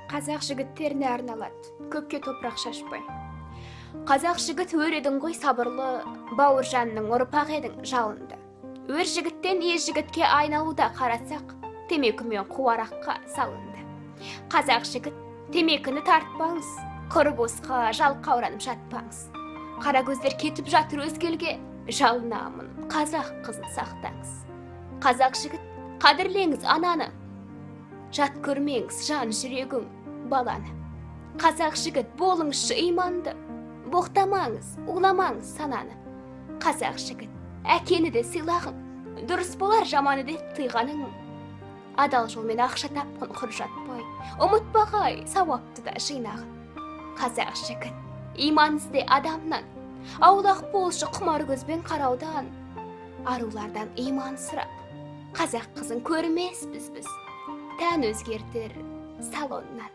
Қазақ жігіттеріне арналады, көпке топырақ шашпай. Қазақ жігіт өредің ғой сабырлы, Бауыржанның ұрпақ едің жалынды. Өр жігіттен ез жігітке айналуда қарасақ, темекімен қуараққа салынды. Қазақ жігіт, темекіні тартпаңыз, құры босқа жалқа оранып жатпаңыз. Қара көздер кетіп жатыр өзгелге, жалынамын, қазақ қызын сақтаңыз. Қазақ жігіт, қадірлеңіз ананы, жат көрмеңіз жан жүрегің баланы. Қазақ жігіт, болыңызшы иманды, боқтамаңыз, уламаңыз сананы. Қазақ жігіт, әкені де сыйлағын, дұрыс болар жаманы деп тыйғаның. Адал жолмен ақша тапқын құр жатпай, ұмытпағай сауапты да жинағын. Қазақ жігіт, иманызде адамнан, аулақ болшы құмар көзбен қараудан. Арулардан иман сұрап, қазақ қызын көрмеспіз біз, тән өзгертер салоннан.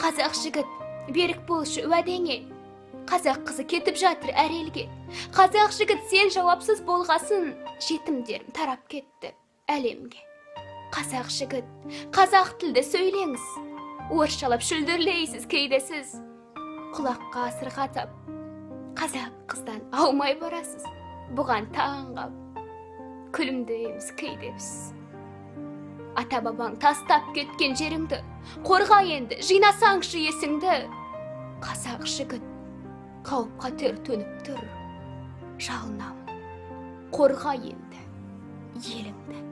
Қазақ жігіт, берік болшы уәдеңе, қазақ қызы кетіп жатыр әр елге. Қазақ жігіт, сен жауапсыз болғасын, жетімдерім тарап кетті әлемге. Қазақ жігіт, қазақ тілді сөйлеңіз, орысшалап шүлдірлейсіз кейде сіз. Құлаққа асырға тап, қазақ қыздан аумай барасыз, бұған таңғап, күлімдейміз кейде біз. Ата бабаң тастап кеткен жеріңді, қорға енді жинасаңшы есіңді. Қазақ жігіт, қауіп қатер төніп тұр, жалынамын, қорға енді еліңді.